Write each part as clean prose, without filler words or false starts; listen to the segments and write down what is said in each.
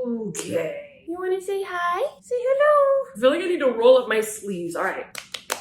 Okay. You want to say hi? Say hello. I feel like I need to roll up my sleeves. All right.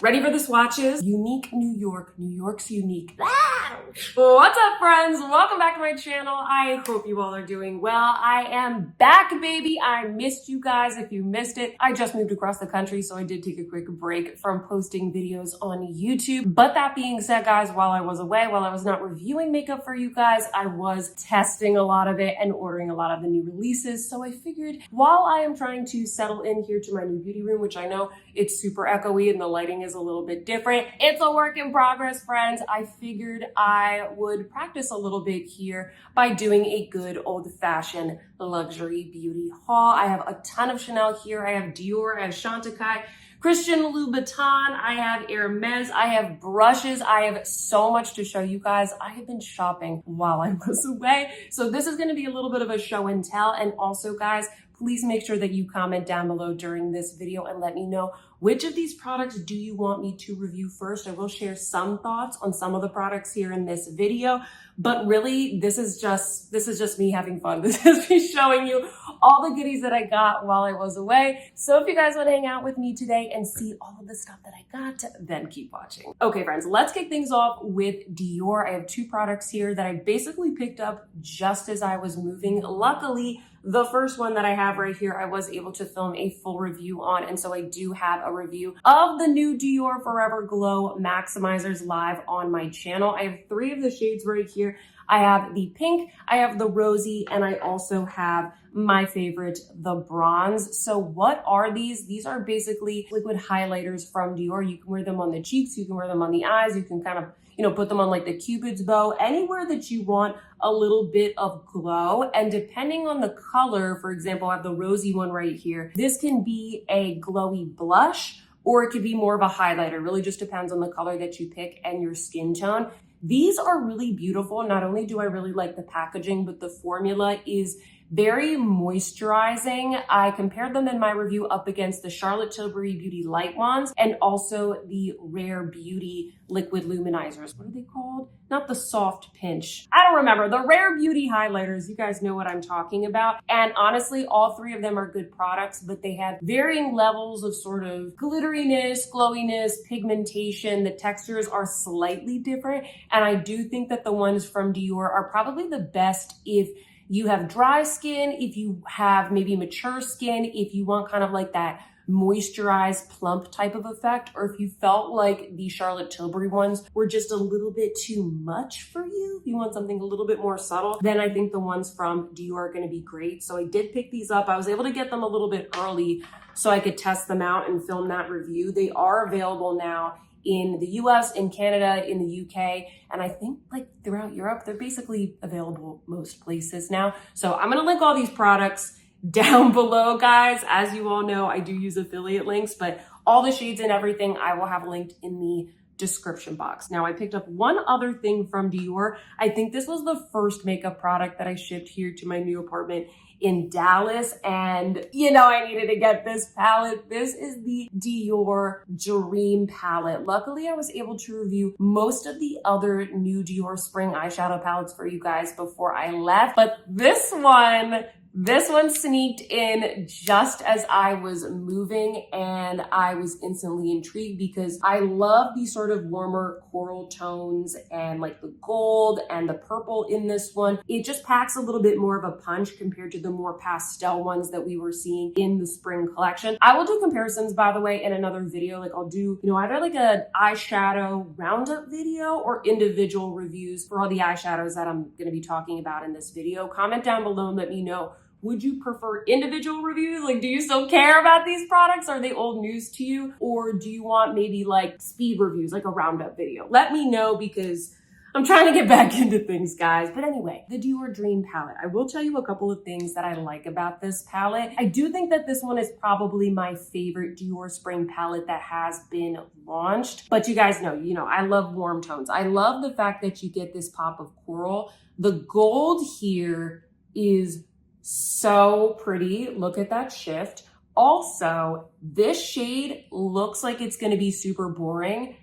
Ready for the swatches? Unique New York. New York's unique. Ah! What's up, friends? Welcome back to my channel. I hope you all are doing well. I am back, baby. I missed you guys if you missed it. I just moved across the country, so I did take a quick break from posting videos on YouTube. But that being said, guys, while I was away, while I was not reviewing makeup for you guys, I was testing a lot of it and ordering a lot of the new releases. So I figured while I am trying to settle in here to my new beauty room, which I know it's super echoey and the lighting is a little bit different. It's a work in progress, friends. I figured I would practice a little bit here by doing a good old-fashioned luxury beauty haul. I have a ton of Chanel here. I have Dior, I have Chantecaille, Christian Louboutin, I have HERMES, I have brushes. I have so much to show you guys. I have been shopping while I was away. So this is gonna be a little bit of a show and tell. And also, guys, please make sure that you comment down below during this video and let me know which of these products do you want me to review first. I will share some thoughts on some of the products here in this video, but really this is just me having fun. This is me showing you all the goodies that I got while I was away. So if you guys want to hang out with me today and see all of the stuff that I got, then keep watching. Okay, friends, let's kick things off with Dior. I have two products here that I basically picked up just as I was moving. Luckily, the first one that I have right here, I was able to film a full review on, and so I do have a review of the new Dior Foreverglow Maximizers live on my channel. I have three of the shades right here. I have the pink, I have the rosy, and I also have my favorite, the bronze. So what are these? These are basically liquid highlighters from Dior. You can wear them on the cheeks, you can wear them on the eyes, you can kind of, put them on like the Cupid's bow, anywhere that you want a little bit of glow. And depending on the color, for example, I have the rosy one right here. This can be a glowy blush, or it could be more of a highlighter. It really just depends on the color that you pick and your skin tone. These are really beautiful. Not only do I really like the packaging, but the formula is very moisturizing. I compared them in my review up against the Charlotte Tilbury Beauty Light Wands and also the Rare Beauty Liquid Luminizers. What are they called? Not the Soft Pinch. I don't remember. The Rare Beauty highlighters. You guys know what I'm talking about. And honestly, all three of them are good products, but they have varying levels of sort of glitteriness, glowiness, pigmentation. The textures are slightly different. And I do think that the ones from Dior are probably the best if you have dry skin, if you have maybe mature skin, if you want kind of like that moisturized plump type of effect, or if you felt like the Charlotte Tilbury ones were just a little bit too much for you, if you want something a little bit more subtle, then I think the ones from Dior are going to be great. So I did pick these up. I was able to get them a little bit early so I could test them out and film that review. They are available now in the US, in Canada, in the UK, and I think like throughout Europe. They're basically available most places now. So I'm gonna link all these products down below, guys. As you all know, I do use affiliate links, but all the shades and everything I will have linked in the description box. Now, I picked up one other thing from Dior. I think this was the first makeup product that I shipped here to my new apartment in Dallas, and I needed to get this palette. This is the Dior Dream palette. Luckily, I was able to review most of the other new Dior spring eyeshadow palettes for you guys before I left, but this one sneaked in just as I was moving, and I was instantly intrigued because I love these sort of warmer coral tones and like the gold and the purple in this one. It just packs a little bit more of a punch compared to the more pastel ones that we were seeing in the spring collection. I will do comparisons, by the way, in another video. Like I'll do, either like an eyeshadow roundup video or individual reviews for all the eyeshadows that I'm going to be talking about in this video. Comment down below and let me know, would you prefer individual reviews? Like, do you still care about these products? Are they old news to you? Or do you want maybe like speed reviews, like a roundup video? Let me know because I'm trying to get back into things, guys. But anyway, the Dior Dream palette. I will tell you a couple of things that I like about this palette. I do think that this one is probably my favorite Dior spring palette that has been launched. But you guys know, I love warm tones. I love the fact that you get this pop of coral. The gold here is so pretty. Look at that shift. Also, this shade looks like it's going to be super boring,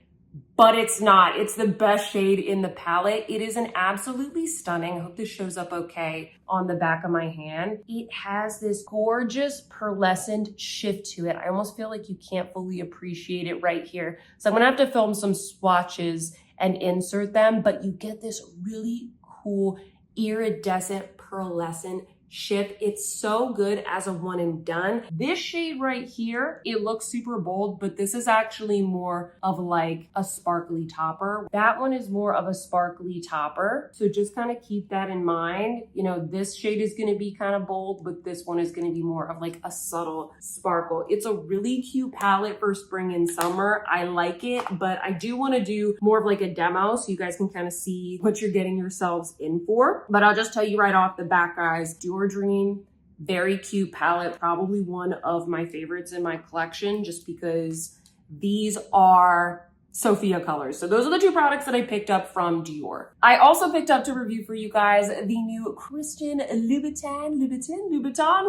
but it's not. It's the best shade in the palette. It is an absolutely stunning, I hope this shows up okay on the back of my hand. It has this gorgeous pearlescent shift to it. I almost feel like you can't fully appreciate it right here. So I'm gonna have to film some swatches and insert them, but you get this really cool iridescent pearlescent shift. It's so good as a one and done. This shade right here, it looks super bold, but this is actually more of like a sparkly topper. That one is more of a sparkly topper. So just kind of keep that in mind. You know, this shade is going to be kind of bold, but this one is going to be more of like a subtle sparkle. It's a really cute palette for spring and summer. I like it, but I do want to do more of like a demo so you guys can kind of see what you're getting yourselves in for. But I'll just tell you right off the bat, guys, Dior Dream, very cute palette, probably one of my favorites in my collection just because these are Sophia colors. So those are the two products that I picked up from Dior. I also picked up to review for you guys the new Christian Louboutin,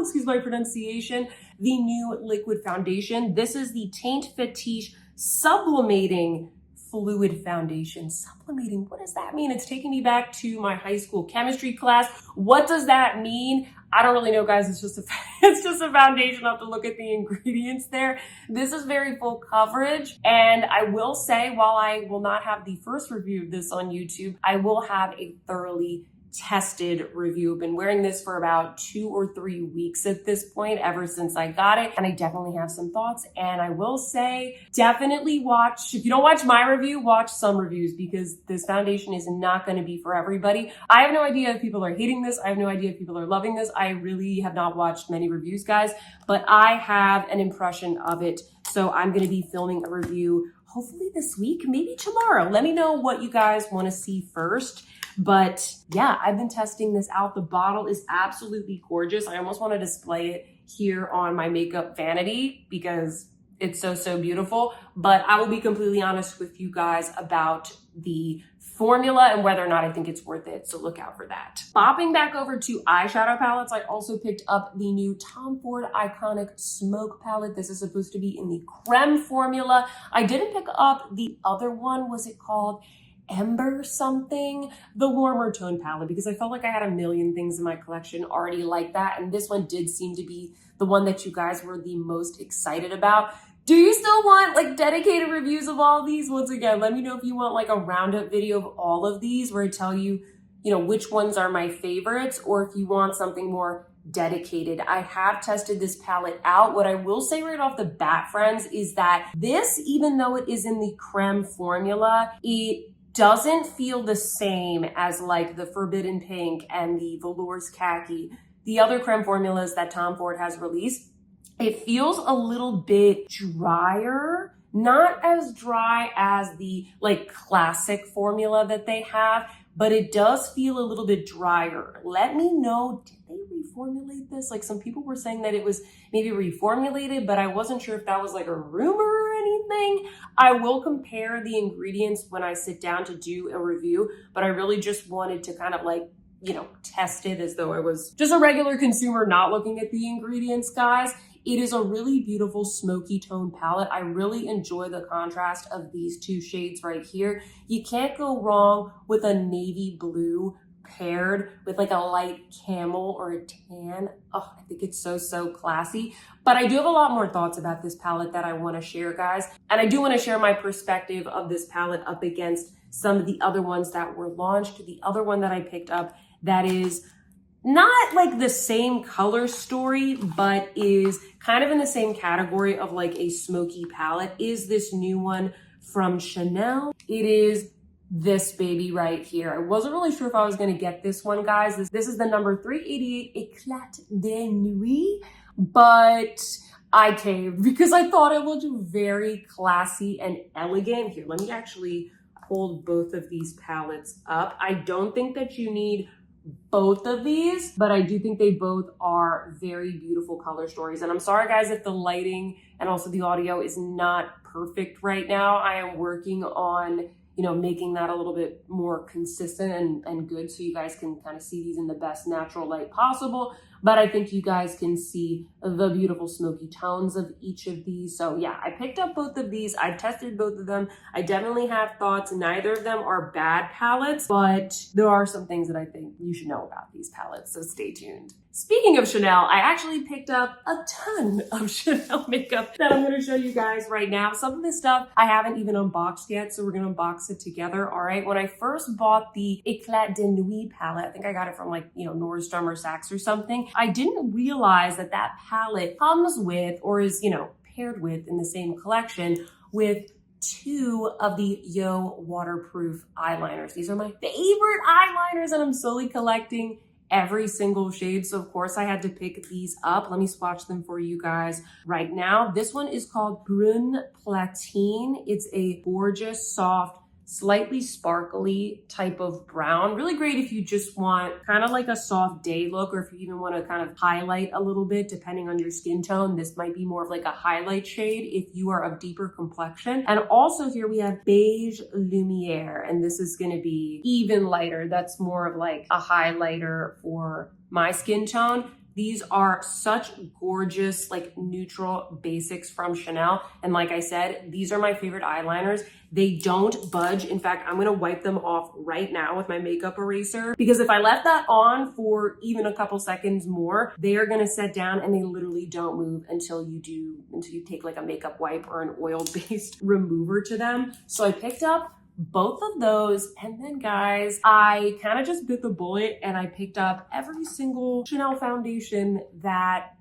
excuse my pronunciation, the new liquid foundation. This is the Teint Fetiche Sublimating Fluid Foundation. Sublimating, what does that mean? It's taking me back to my high school chemistry class. What does that mean? I don't really know, guys. It's just a foundation. I'll have to look at the ingredients there. This is very full coverage. And I will say, while I will not have the first review of this on YouTube, I will have a thoroughly tested review. I've been wearing this for about 2 or 3 weeks at this point, ever since I got it. And I definitely have some thoughts. And I will say, definitely watch, if you don't watch my review, watch some reviews because this foundation is not going to be for everybody. I have no idea if people are hating this. I have no idea if people are loving this. I really have not watched many reviews, guys, but I have an impression of it. So I'm going to be filming a review hopefully this week, maybe tomorrow. Let me know what you guys want to see first. But yeah, I've been testing this out. The bottle is absolutely gorgeous. I almost want to display it here on my makeup vanity because it's so beautiful. But I will be completely honest with you guys about the formula and whether or not I think it's worth it. So look out for that. Bopping back over to eyeshadow palettes, I also picked up the new Tom Ford Iconic Smoke palette. This is supposed to be in the creme formula. I didn't pick up the other one. Was it called Ember something? The warmer tone palette, because I felt like I had a million things in my collection already like that. And this one did seem to be the one that you guys were the most excited about. Do you still want like dedicated reviews of all these? Once again, let me know if you want like a roundup video of all of these where I tell you, you know, which ones are my favorites, or if you want something more dedicated. I have tested this palette out. What I will say right off the bat, friends, is that this, even though it is in the creme formula, it doesn't feel the same as like the Forbidden Pink and the Velours Khaki, the other creme formulas that Tom Ford has released. It feels a little bit drier, not as dry as the like classic formula that they have, but it does feel a little bit drier. Let me know, did they reformulate this? Like some people were saying that it was maybe reformulated, but I wasn't sure if that was like a rumor or anything. I will compare the ingredients when I sit down to do a review, but I really just wanted to kind of like, you know, test it as though I was just a regular consumer not looking at the ingredients, guys. It is a really beautiful smoky tone palette. I really enjoy the contrast of these two shades right here. You can't go wrong with a navy blue paired with like a light camel or a tan. Oh, I think it's so classy. But I do have a lot more thoughts about this palette that I want to share, guys. And I do want to share my perspective of this palette up against some of the other ones that were launched. The other one that I picked up that is not like the same color story, but is kind of in the same category of like a smoky palette, is this new one from Chanel. It is this baby right here. I wasn't really sure if I was going to get this one, guys. This is the number 388 Éclat de Nuit, but I caved because I thought it looked very classy and elegant. Here, let me actually hold both of these palettes up. I don't think that you need both of these, but I do think they both are very beautiful color stories. And I'm sorry, guys, if the lighting and also the audio is not perfect right now. I am working on you know, making that a little bit more consistent and good so you guys can kind of see these in the best natural light possible. But I think you guys can see the beautiful smoky tones of each of these. So yeah, I picked up both of these. I tested both of them. I definitely have thoughts. Neither of them are bad palettes, but there are some things that I think you should know about these palettes, so stay tuned. Speaking of Chanel, I actually picked up a ton of Chanel makeup that I'm gonna show you guys right now. Some of this stuff I haven't even unboxed yet, so we're gonna unbox it together, all right? When I first bought the Eclat de Nuit palette, I think I got it from like, you know, Nordstrom or Saks or something, I didn't realize that that palette comes with, or is, you know, paired with in the same collection with 2 of the Yo waterproof eyeliners. These are my favorite eyeliners and I'm slowly collecting every single shade. So of course I had to pick these up. Let me swatch them for you guys right now. This one is called Brune Platine. It's a gorgeous, soft, slightly sparkly type of brown. Really great if you just want kind of like a soft day look, or if you even want to kind of highlight a little bit depending on your skin tone. This might be more of like a highlight shade if you are of deeper complexion. And also here we have Beige Lumiere, and this is going to be even lighter. That's more of like a highlighter for my skin tone. These are such gorgeous, like neutral basics from Chanel. And like I said, these are my favorite eyeliners. They don't budge. In fact, I'm gonna wipe them off right now with my makeup eraser, because if I left that on for even a couple seconds more, they are gonna set down and they literally don't move until you take like a makeup wipe or an oil-based remover to them. So I picked up both of those, and then guys, I kind of just bit the bullet and I picked up every single Chanel foundation that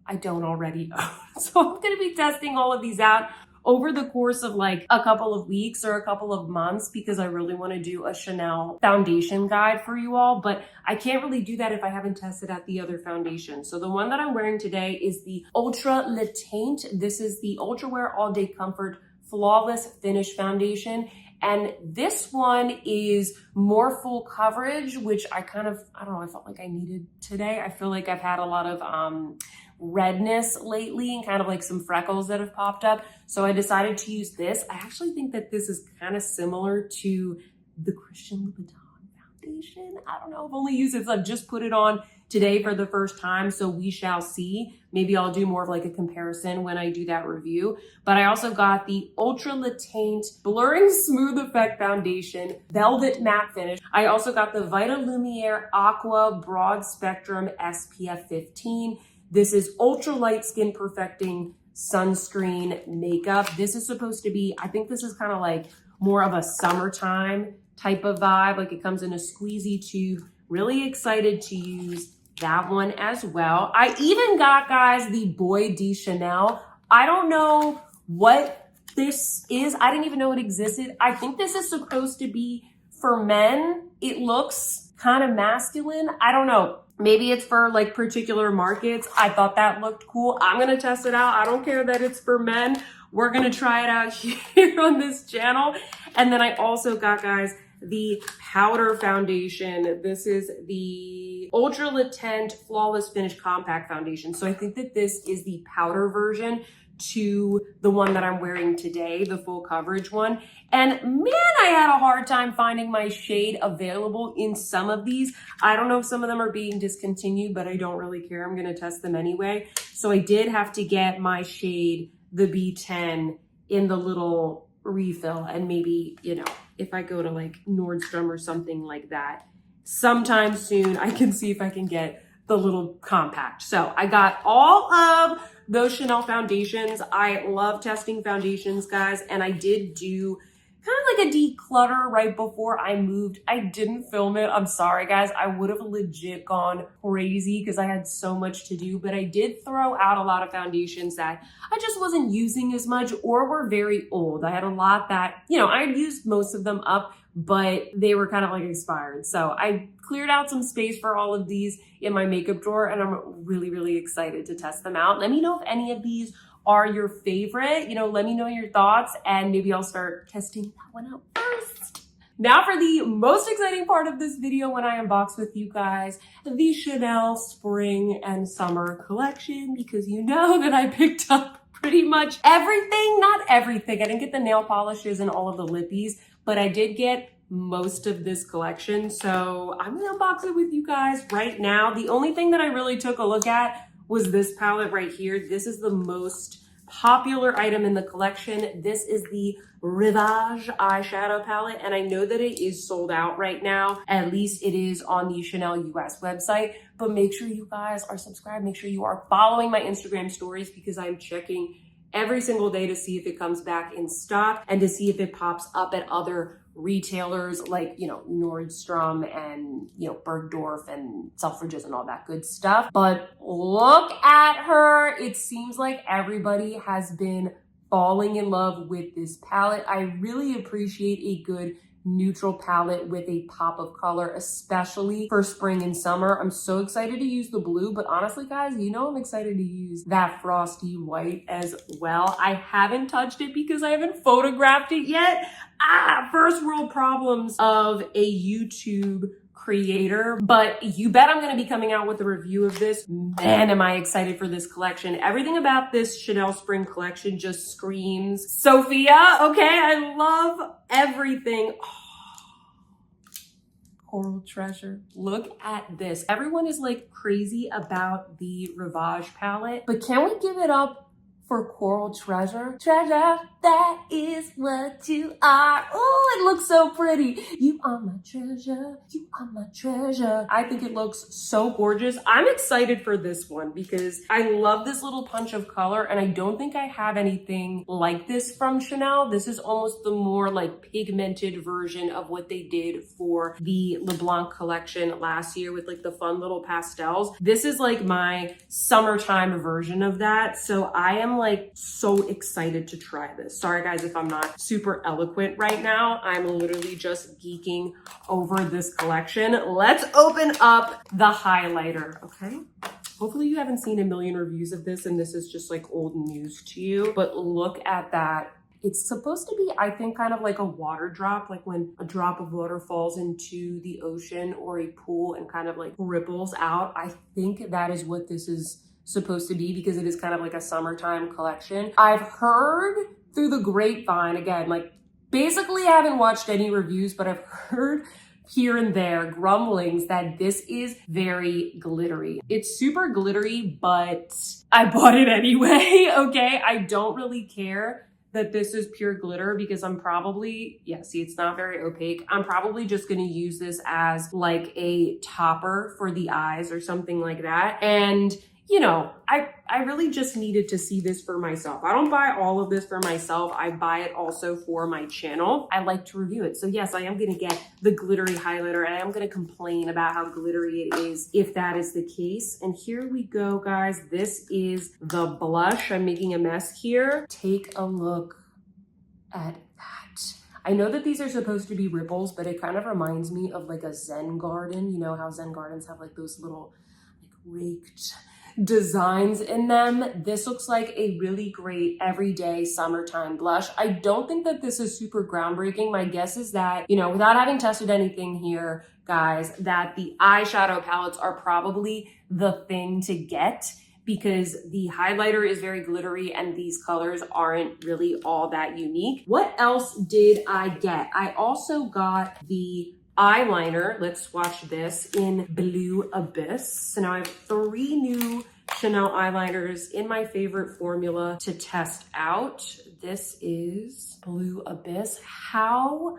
I don't already own. So I'm gonna be testing all of these out over the course of like a couple of weeks or a couple of months, because I really want to do a Chanel foundation guide for you all, but I can't really do that if I haven't tested out the other foundations. So the one that I'm wearing today is the Ultra Le Teint. This is the Ultra Wear All Day Comfort Flawless Finish Foundation. And this one is more full coverage, which I don't know, I felt like I needed today. I feel like I've had a lot of redness lately and kind of like some freckles that have popped up. So I decided to use this. I actually think that this is kind of similar to the Christian Louboutin foundation. I don't know, I've only used it, I've just put it on today for the first time, so we shall see. Maybe I'll do more of like a comparison when I do that review. But I also got the Ultra Le Teint Blurring Smooth Effect Foundation Velvet Matte Finish. I also got the Vita Lumiere Aqua Broad Spectrum SPF 15. This is ultra light skin perfecting sunscreen makeup. This is supposed to be, I think this is kind of like more of a summertime type of vibe. Like it comes in a squeezy tube. Really excited to use that one as well. I even got, guys, the Boy de Chanel. I don't know what this is. I didn't even know it existed. I think this is supposed to be for men. It looks kind of masculine. I don't know. Maybe it's for like particular markets. I thought that looked cool. I'm gonna test it out. I don't care that it's for men. We're gonna try it out here on this channel. And then I also got, guys, the powder foundation. This is the Ultra Le Teint Flawless Finish Compact Foundation. So I think that this is the powder version to the one that I'm wearing today, the full coverage one. And man, I had a hard time finding my shade available in some of these. I don't know if some of them are being discontinued, but I don't really care. I'm gonna test them anyway. So I did have to get my shade, the B10, in the little refill, and maybe, you know, if I go to like Nordstrom or something like that, sometime soon I can see if I can get the little compact. So I got all of those Chanel foundations. I love testing foundations, guys, and I did do kind of like a declutter right before I moved. I didn't film it. I'm sorry, guys. I would have legit gone crazy because I had so much to do, but I did throw out a lot of foundations that I just wasn't using as much or were very old. I had a lot that, you know, I had used most of them up, but they were kind of like expired. So I cleared out some space for all of these in my makeup drawer, and I'm really, really excited to test them out. Let me know if any of these are your favorite. You know, let me know your thoughts, and maybe I'll start testing that one out first. Now for the most exciting part of this video, when I unbox with you guys the Chanel Spring and Summer collection, because you know that I picked up pretty much everything, not everything. I didn't get the nail polishes and all of the lippies, but I did get most of this collection, so I'm gonna unbox it with you guys right now. The only thing that I really took a look at was this palette right here. This is the most popular item in the collection. This is the Rivage eyeshadow palette, and I know that it is sold out right now. At least it is on the Chanel US website, but make sure you guys are subscribed. Make sure you are following my Instagram stories because I'm checking every single day to see if it comes back in stock and to see if it pops up at other retailers like, you know, Nordstrom and, you know, Bergdorf and Selfridges and all that good stuff. But look at her. It seems like everybody has been falling in love with this palette. I really appreciate a good neutral palette with a pop of color, especially for spring and summer. I'm so excited to use the blue, but honestly, guys, you know I'm excited to use that frosty white as well. I haven't touched it because I haven't photographed it yet. First world problems of a YouTube creator, but you bet I'm going to be coming out with a review of this. Man, am I excited for this collection. Everything about this Chanel spring collection just screams Sophia. Okay, I love everything. Coral treasure. Look at this. Everyone is like crazy about the Rivage palette, but can we give it up for coral treasure? Treasure, that is what you are. Oh, it looks so pretty. You are my treasure. You are my treasure. I think it looks so gorgeous. I'm excited for this one because I love this little punch of color, and I don't think I have anything like this from Chanel. This is almost the more like pigmented version of what they did for the LeBlanc collection last year with like the fun little pastels. This is like my summertime version of that. So I am like so excited to try this. Sorry guys if I'm not super eloquent right now. I'm literally just geeking over this collection. Let's open up the highlighter, okay? Hopefully you haven't seen a million reviews of this and this is just like old news to you, but look at that. It's supposed to be, I think, kind of like a water drop, like when a drop of water falls into the ocean or a pool and kind of like ripples out. I think that is what this is supposed to be because it is kind of like a summertime collection. I've heard through the grapevine, again, like basically I haven't watched any reviews, but I've heard here and there grumblings that this is very glittery. It's super glittery, but I bought it anyway, okay? I don't really care that this is pure glitter because I'm probably, yeah, see, it's not very opaque. I'm probably just gonna use this as like a topper for the eyes or something like that. And you know, I really just needed to see this for myself. I don't buy all of this for myself. I buy it also for my channel. I like to review it. So yes, I am gonna get the glittery highlighter and I am gonna complain about how glittery it is if that is the case. And here we go, guys. This is the blush. I'm making a mess here. Take a look at that. I know that these are supposed to be ripples, but it kind of reminds me of like a Zen garden. You know how Zen gardens have like those little like raked designs in them. This looks like a really great everyday summertime blush. I don't think that this is super groundbreaking. My guess is that, you know, without having tested anything here, guys, that the eyeshadow palettes are probably the thing to get because the highlighter is very glittery and these colors aren't really all that unique. What else did I get? I also got the eyeliner. Let's swatch this in Blue Abyss. So now I have 3 new Chanel eyeliners in my favorite formula to test out. This is Blue Abyss. How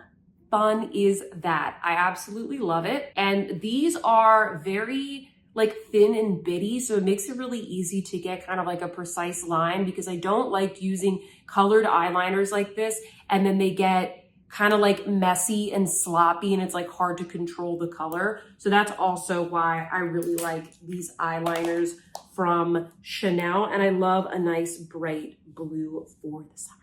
fun is that? I absolutely love it. And these are very like thin and bitty, so it makes it really easy to get kind of like a precise line because I don't like using colored eyeliners like this and then they get kind of like messy and sloppy and it's like hard to control the color. So that's also why I really like these eyeliners from Chanel, and I love a nice bright blue for the summertime.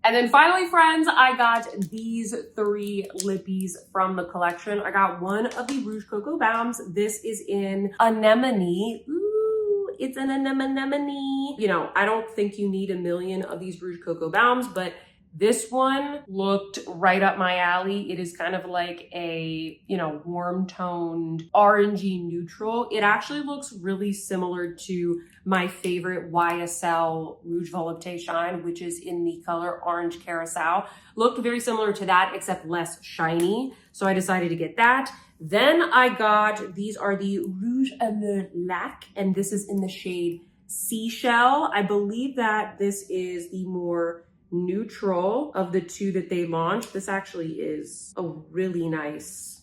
And then finally, friends, I got these 3 lippies from the collection. I got one of the Rouge Coco Baumes. This is in Anemone. Ooh, it's an anemone. You know, I don't think you need a million of these Rouge Coco Baumes, but This one looked right up my alley. It is kind of like a, you know, warm toned orangey neutral. It actually looks really similar to my favorite YSL Rouge Volupté Shine, which is in the color Orange Carousel. Looked very similar to that, except less shiny. So I decided to get that. Then I got, these are the Rouge à le Lac, and this is in the shade Seashell. I believe that this is the more neutral of the two that they launched. This actually is a really nice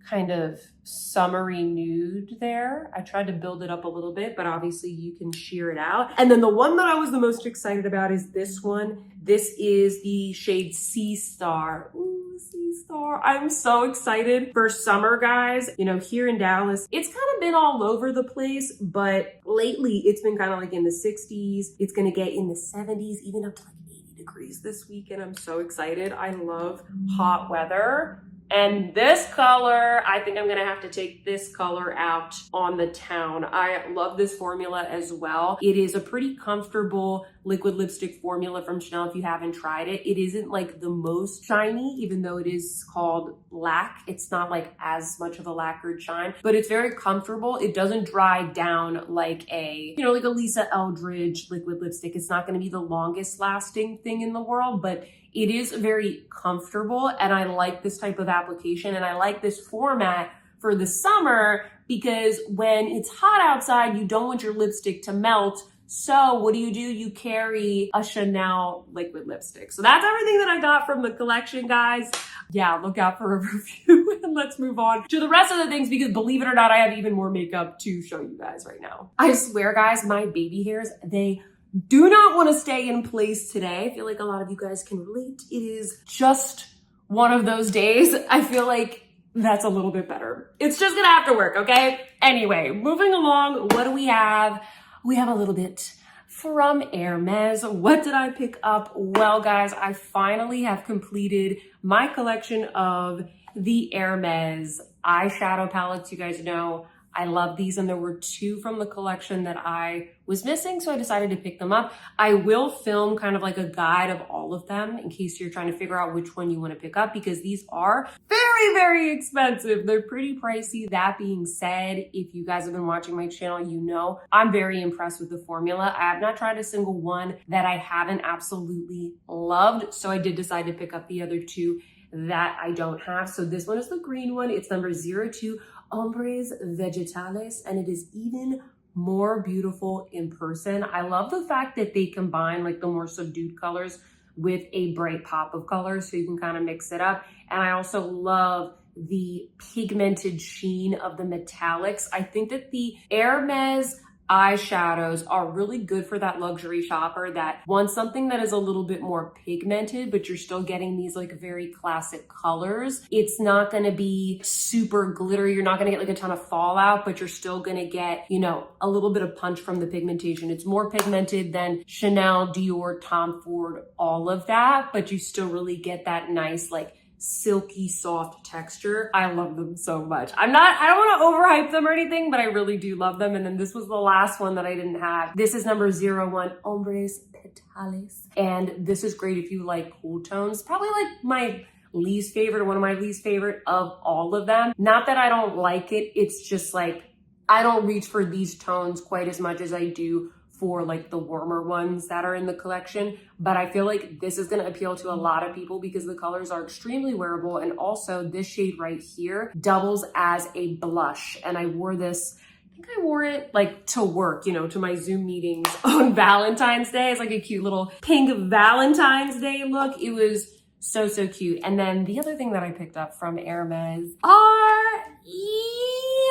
kind of summery nude there. I tried to build it up a little bit, but obviously you can sheer it out. And then the one that I was the most excited about is this one. This is the shade Sea Star. Ooh, Sea Star. I'm so excited for summer, guys. You know, here in Dallas, it's kind of been all over the place, but lately it's been kind of like in the 60s. It's gonna get in the 70s, even up to like 80 degrees this weekend. I'm so excited. I love hot weather. And this color, I think I'm gonna have to take this color out on the town. I love this formula as well. It is a pretty comfortable liquid lipstick formula from Chanel if you haven't tried it. It isn't like the most shiny, even though it is called lac. It's not like as much of a lacquered shine, but it's very comfortable. It doesn't dry down like a, you know, like a Lisa Eldridge liquid lipstick. It's not gonna be the longest lasting thing in the world, but it is very comfortable, and I like this type of application, and I like this format for the summer because when it's hot outside, you don't want your lipstick to melt. So what do? You carry a Chanel liquid lipstick. So that's everything that I got from the collection, guys. Yeah, look out for a review and let's move on to the rest of the things because believe it or not, I have even more makeup to show you guys right now. I swear, guys, my baby hairs, they do not want to stay in place today. I feel like a lot of you guys can relate. It is just one of those days. I feel like that's a little bit better. It's just gonna have to work, okay? Anyway, moving along, what do we have? We have a little bit from HERMES. What did I pick up? Well, guys, I finally have completed my collection of the HERMES eyeshadow palettes. You guys know I love these, and there were two from the collection that I was missing, so I decided to pick them up. I will film kind of like a guide of all of them in case you're trying to figure out which one you want to pick up because these are very, very expensive. They're pretty pricey. That being said, if you guys have been watching my channel, you know I'm very impressed with the formula. I have not tried a single one that I haven't absolutely loved, so I did decide to pick up the other two that I don't have. So this one is the green one. It's number 02. Ombres Vegetales, and it is even more beautiful in person. I love the fact that they combine like the more subdued colors with a bright pop of color so you can kind of mix it up. And I also love the pigmented sheen of the metallics. I think that the HERMES eyeshadows are really good for that luxury shopper that wants something that is a little bit more pigmented, but you're still getting these like very classic colors. It's not going to be super glittery. You're not going to get like a ton of fallout, but you're still going to get, you know, a little bit of punch from the pigmentation. It's more pigmented than Chanel, Dior, Tom Ford, all of that, but you still really get that nice like silky soft texture. I love them so much. I don't want to overhype them or anything, but I really do love them. And then this was the last one that I didn't have. This is number 01, Ombres Petales. And this is great if you like cool tones. Probably like my least favorite or one of my least favorite of all of them. Not that I don't like it. It's just like, I don't reach for these tones quite as much as I do for like the warmer ones that are in the collection, but I feel like this is going to appeal to a lot of people because the colors are extremely wearable, and also this shade right here doubles as a blush. And I wore this, I think I wore it like to work, you know, to my Zoom meetings on Valentine's Day. It's like a cute little pink Valentine's Day look. It was so, so cute. And then the other thing that I picked up from HERMES are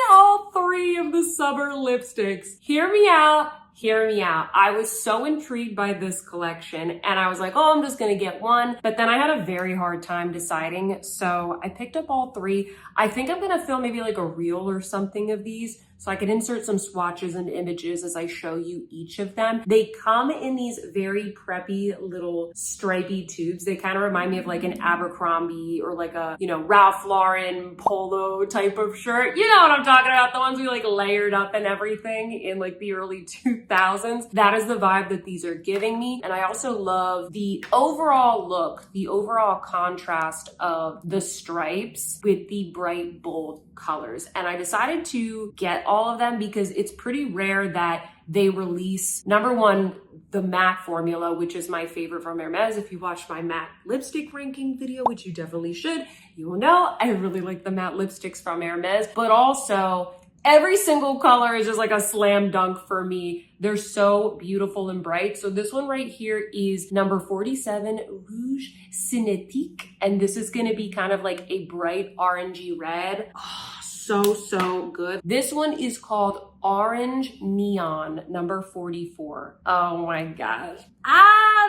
all three of the summer lipsticks. Hear me out. Hear me out. I was so intrigued by this collection and I was like, oh, I'm just gonna get one. But then I had a very hard time deciding. So I picked up all three. I think I'm gonna film maybe like a reel or something of these so I can insert some swatches and images as I show you each of them. They come in these very preppy little stripy tubes. They kind of remind me of like an Abercrombie or like a, you know, Ralph Lauren polo type of shirt. You know what I'm talking about, the ones we like layered up and everything in like the early 2000s. That is the vibe that these are giving me. And I also love the overall look, the overall contrast of the stripes with the bright, bold colors. And I decided to get all of them because it's pretty rare that they release, number one, the matte formula, which is my favorite from Hermes. If you watched my matte lipstick ranking video, which you definitely should, you will know I really like the matte lipsticks from Hermes, but also every single color is just like a slam dunk for me. They're so beautiful and bright. So this one right here is number 47, Rouge Cinétique. And this is gonna be kind of like a bright orangey red. Oh, so good. This one is called Orange Neon, number 44. Oh my gosh.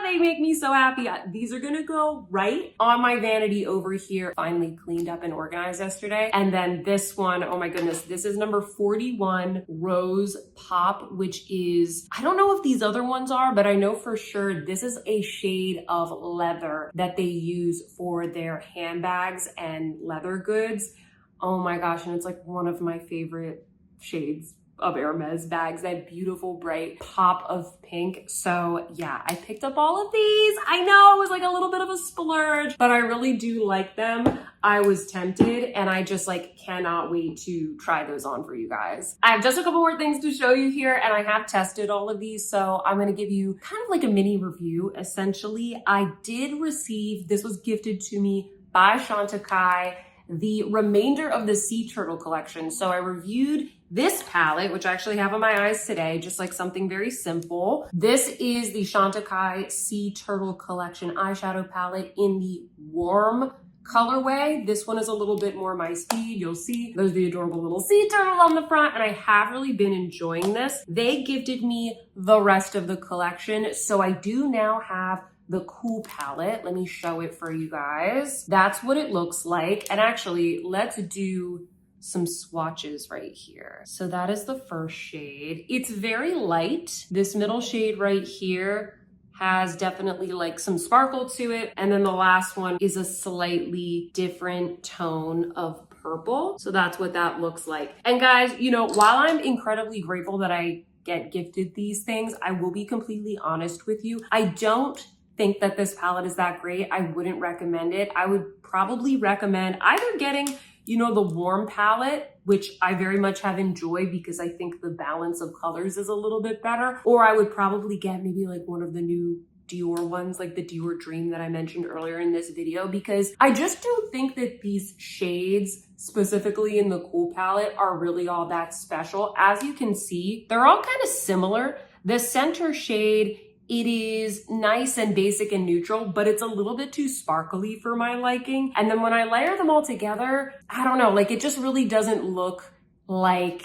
They make me so happy. These are gonna go right on my vanity over here. Finally cleaned up and organized yesterday. And then this one, oh my goodness, this is number 41, Rose Pop, which is, I don't know if these other ones are, but I know for sure this is a shade of leather that they use for their handbags and leather goods. Oh my gosh, and it's like one of my favorite shades of Hermes bags, that beautiful bright pop of pink. So yeah, I picked up all of these. I know it was like a little bit of a splurge, but I really do like them. I was tempted and I just like cannot wait to try those on for you guys. I have just a couple more things to show you here and I have tested all of these. So I'm gonna give you kind of like a mini review. Essentially, I did receive, this was gifted to me by Chantecaille, the remainder of the Sea Turtle collection. So I reviewed this palette, which I actually have on my eyes today, just like something very simple. This is the Chantecaille Sea Turtle Collection eyeshadow palette in the warm colorway. This one is a little bit more my speed. You'll see there's the adorable little sea turtle on the front, and I have really been enjoying this. They gifted me the rest of the collection, so I do now have the Cool palette. Let me show it for you guys. That's what it looks like. And actually, let's do some swatches right here. So that is the first shade. It's very light. This middle shade right here has definitely like some sparkle to it. And then the last one is a slightly different tone of purple. So that's what that looks like. And guys, you know, while I'm incredibly grateful that I get gifted these things, I will be completely honest with you. I don't think that this palette is that great. I wouldn't recommend it. I would probably recommend either getting, you know, the warm palette, which I very much have enjoyed because I think the balance of colors is a little bit better, or I would probably get maybe like one of the new Dior ones, like the Dior Dream that I mentioned earlier in this video, because I just don't think that these shades, specifically in the Cool palette, are really all that special. As you can see, they're all kind of similar. The center shade, it is nice and basic and neutral, but it's a little bit too sparkly for my liking. And then when I layer them all together, I don't know, like it just really doesn't look like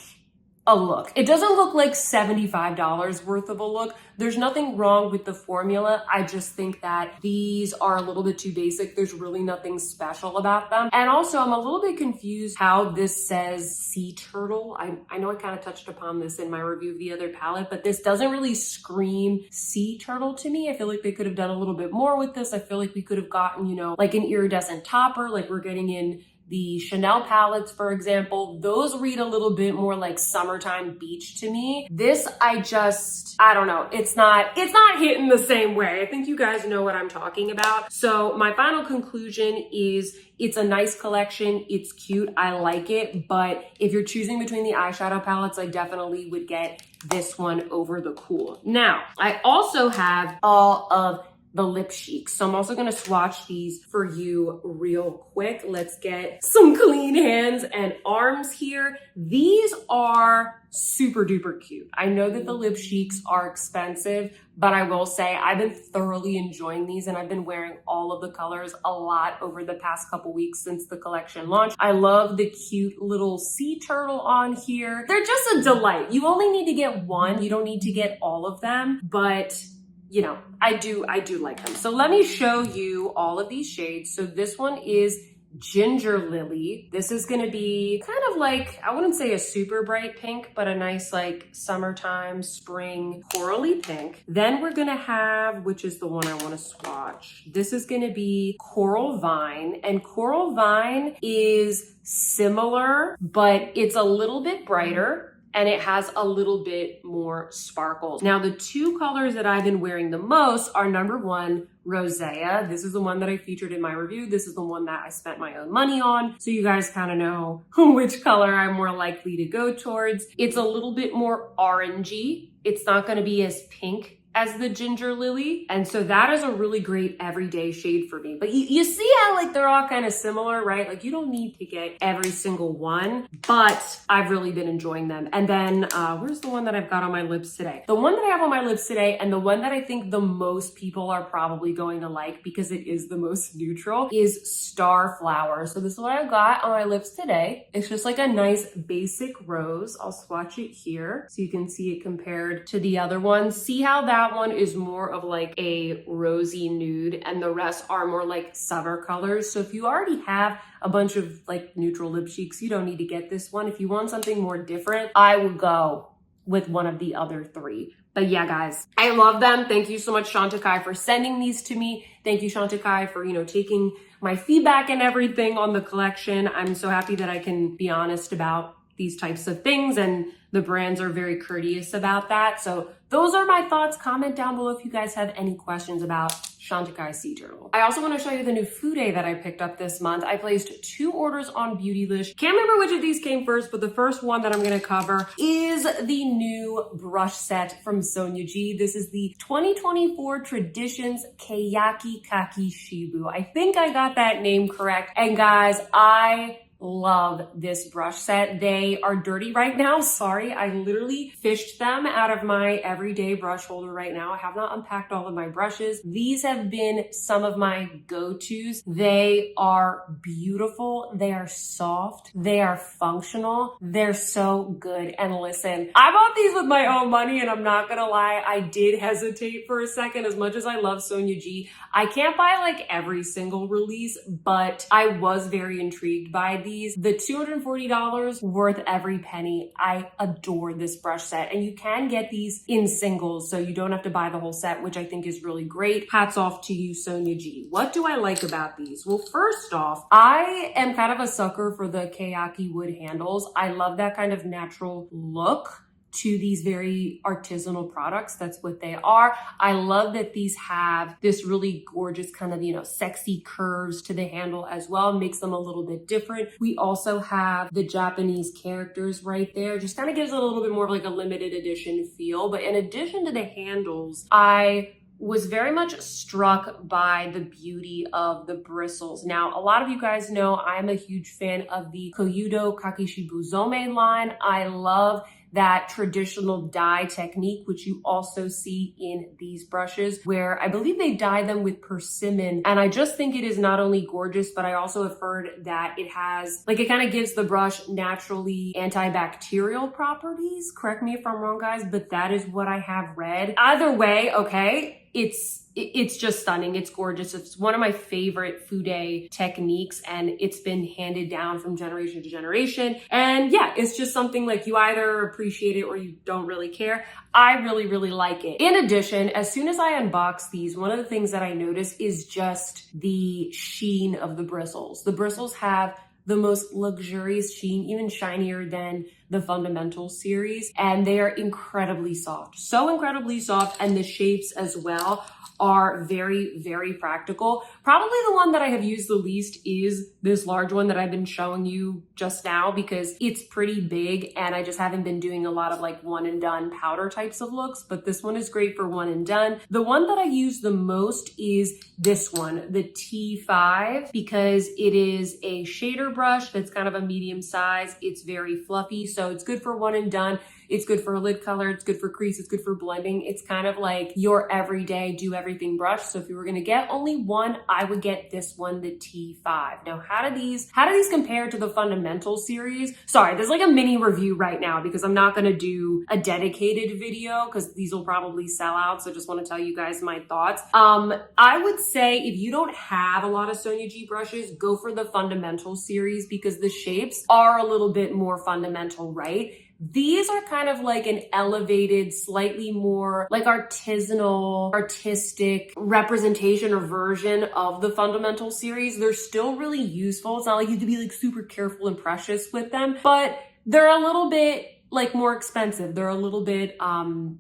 a look. It doesn't look like $75 worth of a look. There's nothing wrong with the formula. I just think that these are a little bit too basic. There's really nothing special about them. And also I'm a little bit confused how this says sea turtle. I know I kind of touched upon this in my review of the other palette, but this doesn't really scream sea turtle to me. I feel like they could have done a little bit more with this. I feel like we could have gotten, you know, like an iridescent topper, like we're getting in the Chanel palettes, for example. Those read a little bit more like summertime beach to me. This, I don't know. It's not hitting the same way. I think you guys know what I'm talking about. So my final conclusion is it's a nice collection. It's cute. I like it. But if you're choosing between the eyeshadow palettes, I definitely would get this one over the Cool. Now, I also have all of the lip cheeks. So I'm also gonna swatch these for you real quick. Let's get some clean hands and arms here. These are super duper cute. I know that the lip cheeks are expensive, but I will say I've been thoroughly enjoying these and I've been wearing all of the colors a lot over the past couple weeks since the collection launched. I love the cute little sea turtle on here. They're just a delight. You only need to get one. You don't need to get all of them, but you know, I do like them. So let me show you all of these shades. So this one is Ginger Lily. This is gonna be kind of like, I wouldn't say a super bright pink, but a nice like summertime, spring, corally pink. Then we're gonna have, which is the one I wanna swatch. This is gonna be Coral Vine, and Coral Vine is similar, but it's a little bit brighter and it has a little bit more sparkles. Now, the two colors that I've been wearing the most are number one, Rosea. This is the one that I featured in my review. This is the one that I spent my own money on. So you guys kind of know which color I'm more likely to go towards. It's a little bit more orangey. It's not gonna be as pink as the Ginger Lily. And so that is a really great everyday shade for me. But you see how like they're all kind of similar, right? Like you don't need to get every single one, but I've really been enjoying them. And then where's the one that I've got on my lips today? The one that I have on my lips today, and the one that I think the most people are probably going to like because it is the most neutral, is Starflower. So this is what I've got on my lips today. It's just like a nice basic rose. I'll swatch it here so you can see it compared to the other one. See how that one is more of like a rosy nude and the rest are more like summer colors. So if you already have a bunch of like neutral lip cheeks, you don't need to get this one. If you want something more different, I would go with one of the other three. But yeah, guys, I love them. Thank you so much, Chantecaille, for sending these to me. Thank you, Chantecaille, for, taking my feedback and everything on the collection. I'm so happy that I can be honest about these types of things, and the brands are very courteous about that. So those are my thoughts. Comment down below if you guys have any questions about Chantecaille Sea Turtle. I also want to show you the new Fude that I picked up this month. I placed 2 orders on Beautylish. Can't remember which of these came first, but the first one that I'm going to cover is the new brush set from Sonia G. This is the 2024 Traditions Keyaki Kakishibu. I think I got that name correct. And guys, I love this brush set. They are dirty right now. Sorry, I literally fished them out of my everyday brush holder right now. I have not unpacked all of my brushes. These have been some of my go-tos. They are beautiful. They are soft. They are functional. They're so good. And listen, I bought these with my own money, and I'm not gonna lie, I did hesitate for a second. As much as I love Sonia G, I can't buy like every single release, but I was very intrigued by these. The $240 worth every penny. I adore this brush set, and you can get these in singles, so you don't have to buy the whole set, which I think is really great. Hats off to you, Sonia G. What do I like about these? Well, first off, I am kind of a sucker for the Keyaki wood handles. I love that kind of natural look to these very artisanal products. That's what they are. I love that these have this really gorgeous kind of, sexy curves to the handle as well. Makes them a little bit different. We also have the Japanese characters right there. Just kind of gives it a little bit more of like a limited edition feel. But in addition to the handles, I was very much struck by the beauty of the bristles. Now, a lot of you guys know I'm a huge fan of the Keyaki Kakishibu line. I love that traditional dye technique, which you also see in these brushes, where I believe they dye them with persimmon. And I just think it is not only gorgeous, but I also have heard that it has, it kind of gives the brush naturally antibacterial properties. Correct me if I'm wrong, guys, but that is what I have read. Either way, okay, it's just stunning. It's gorgeous. It's one of my favorite Fude techniques, and it's been handed down from generation to generation. And yeah, it's just something like you either appreciate it or you don't really care. I really, really like it. In addition, as soon as I unbox these, one of the things that I notice is just the sheen of the bristles. The bristles have the most luxurious sheen, even shinier than the Fundamental series, and they are incredibly soft. So incredibly soft, and the shapes as well are very, very practical. Probably the one that I have used the least is this large one that I've been showing you just now, because it's pretty big and I just haven't been doing a lot of like one and done powder types of looks, but this one is great for one and done. The one that I use the most is this one, the T5, because it is a shader brush that's kind of a medium size. It's very fluffy, so it's good for one and done. It's good for a lid color. It's good for crease. It's good for blending. It's kind of like your everyday do everything brush. So if you were gonna get only one, I would get this one, the T5. Now, how do these compare to the Fundamental series? Sorry, there's like a mini review right now because I'm not gonna do a dedicated video because these will probably sell out. So just want to tell you guys my thoughts. I would say if you don't have a lot of Sonia G brushes, go for the Fundamental series because the shapes are a little bit more fundamental, right? These are kind of like an elevated, slightly more like artisanal, artistic representation or version of the Fundamental series. They're still really useful. It's not like you have to be like super careful and precious with them, but they're a little bit like more expensive. They're a little bit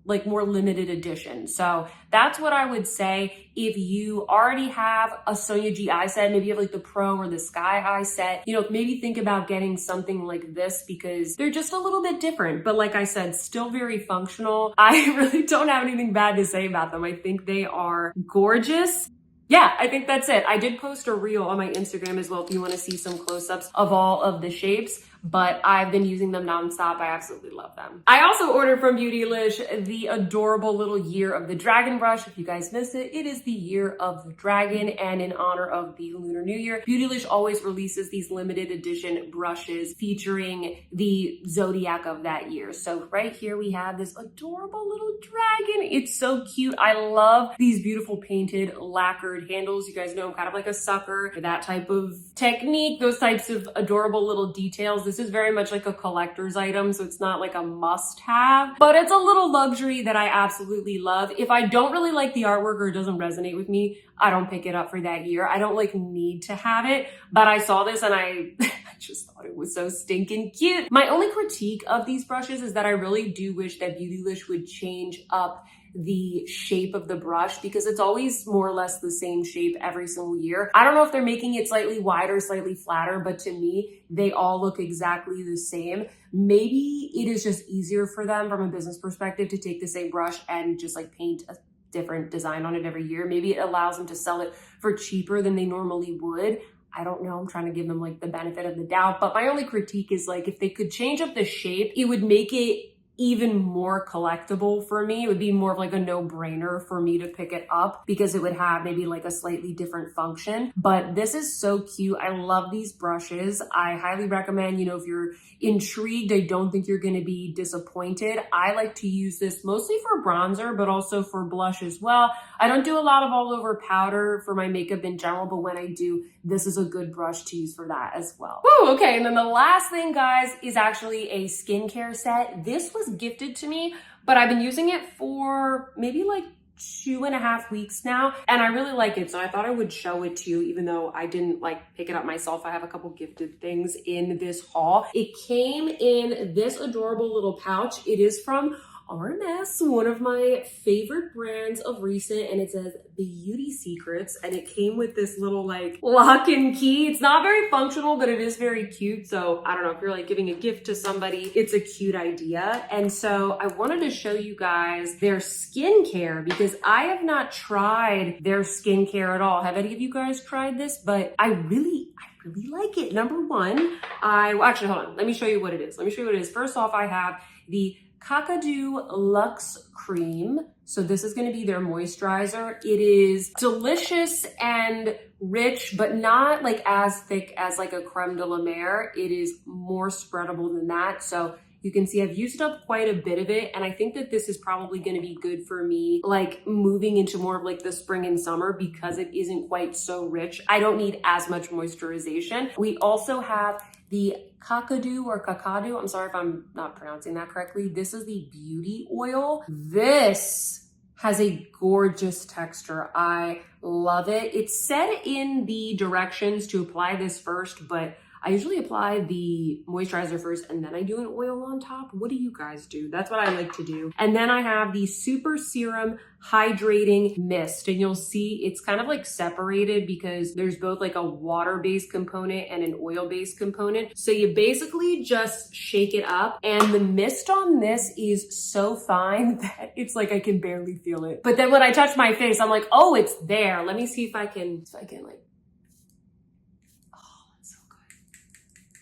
like more limited edition. So that's what I would say. If you already have a Sonia G eye set, maybe you have like the Pro or the Sky High set, you know, maybe think about getting something like this because they're just a little bit different. But like I said, still very functional. I really don't have anything bad to say about them. I think they are gorgeous. Yeah, I think that's it. I did post a reel on my Instagram as well if you want to see some close-ups of all of the shapes, but I've been using them nonstop. I absolutely love them. I also ordered from Beautylish the adorable little Year of the Dragon brush. If you guys missed it, it is the Year of the Dragon, and in honor of the Lunar New Year, Beautylish always releases these limited edition brushes featuring the zodiac of that year. So right here we have this adorable little dragon. It's so cute. I love these beautiful painted lacquered handles. You guys know I'm kind of like a sucker for that type of technique, those types of adorable little details. This is very much like a collector's item, so it's not like a must-have, but it's a little luxury that I absolutely love. If I don't really like the artwork or it doesn't resonate with me, I don't pick it up for that year. I don't like need to have it, but I saw this and I just thought it was so stinking cute. My only critique of these brushes is that I really do wish that Beautylish would change up the shape of the brush because it's always more or less the same shape every single year. I don't know if they're making it slightly wider, slightly flatter, but to me, they all look exactly the same. Maybe it is just easier for them from a business perspective to take the same brush and just like paint a different design on it every year. Maybe it allows them to sell it for cheaper than they normally would. I don't know. I'm trying to give them like the benefit of the doubt, but my only critique is like if they could change up the shape, it would make it even more collectible for me. It would be more of like a no-brainer for me to pick it up because it would have maybe like a slightly different function. But this is so cute. I love these brushes. I highly recommend, you know, if you're intrigued, I don't think you're gonna be disappointed. I like to use this mostly for bronzer, but also for blush as well. I don't do a lot of all over powder for my makeup in general, but when I do, this is a good brush to use for that as well. Woo, okay, and then the last thing, guys, is actually a skincare set. This was gifted to me, but I've been using it for maybe like 2.5 weeks now, and I really like it, so I thought I would show it to you even though I didn't like pick it up myself. I have a couple gifted things in this haul. It came in this adorable little pouch. It is from HERMES, one of my favorite brands of recent, and it says Beauty Secrets, and it came with this little like lock and key. It's not very functional, but it is very cute. So I don't know, if you're like giving a gift to somebody, it's a cute idea. And so I wanted to show you guys their skincare because I have not tried their skincare at all. Have any of you guys tried this? But I really like it. Number one, actually, hold on. Let me show you what it is. First off, I have the Kakadu Luxe Cream. So this is going to be their moisturizer. It is delicious and rich, but not like as thick as like a creme de la mer. It is more spreadable than that. So you can see I've used up quite a bit of it, and I think that this is probably going to be good for me like moving into more of like the spring and summer because it isn't quite so rich. I don't need as much moisturization. We also have the Kakadu, I'm sorry if I'm not pronouncing that correctly. This is the beauty oil. This has a gorgeous texture. I love it. It said in the directions to apply this first, but I usually apply the moisturizer first and then I do an oil on top. What do you guys do? That's what I like to do. And then I have the Super Serum Hydrating Mist, and you'll see it's kind of like separated because there's both like a water-based component and an oil-based component. So you basically just shake it up, and the mist on this is so fine that it's like I can barely feel it. But then when I touch my face, I'm like, oh, it's there. Let me see if I can like,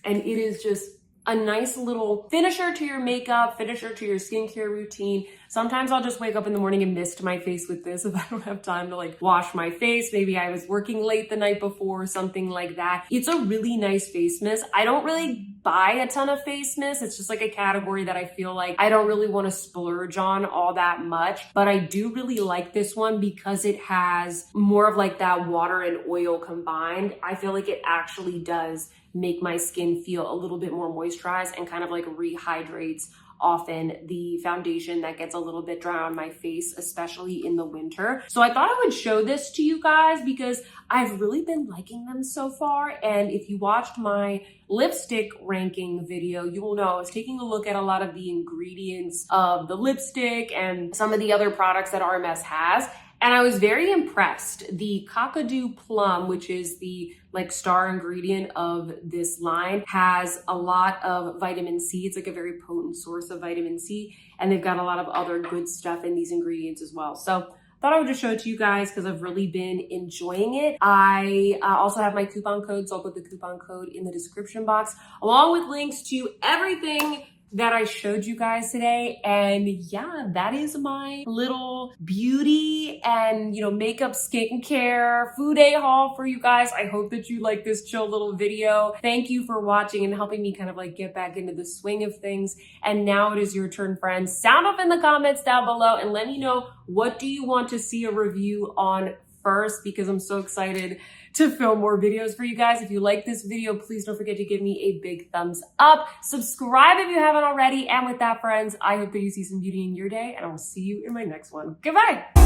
and it is just a nice little finisher to your makeup, finisher to your skincare routine. Sometimes I'll just wake up in the morning and mist my face with this if I don't have time to like wash my face. Maybe I was working late the night before or something like that. It's a really nice face mist. I don't really buy a ton of face mist. It's just like a category that I feel like I don't really want to splurge on all that much, but I do really like this one because it has more of like that water and oil combined. I feel like it actually does make my skin feel a little bit more moisturized and kind of like rehydrates often the foundation that gets a little bit dry on my face, especially in the winter. So I thought I would show this to you guys because I've really been liking them so far. And if you watched my lipstick ranking video, you will know I was taking a look at a lot of the ingredients of the lipstick and some of the other products that HERMES has. And I was very impressed. The Kakadu Plum, which is the like star ingredient of this line, has a lot of vitamin C. It's like a very potent source of vitamin C. And they've got a lot of other good stuff in these ingredients as well. So thought I would just show it to you guys because I've really been enjoying it. I also have my coupon code, so I'll put the coupon code in the description box, along with links to everything that I showed you guys today. And yeah, that is my little beauty and, you know, makeup, skincare, food day haul for you guys. I hope that you like this chill little video. Thank you for watching and helping me kind of like get back into the swing of things. And now it is your turn, friends. Sound off in the comments down below and let me know, what do you want to see a review on first, because I'm so excited to film more videos for you guys. If you like this video, please don't forget to give me a big thumbs up. Subscribe if you haven't already. And with that, friends, I hope that you see some beauty in your day, and I will see you in my next one. Goodbye.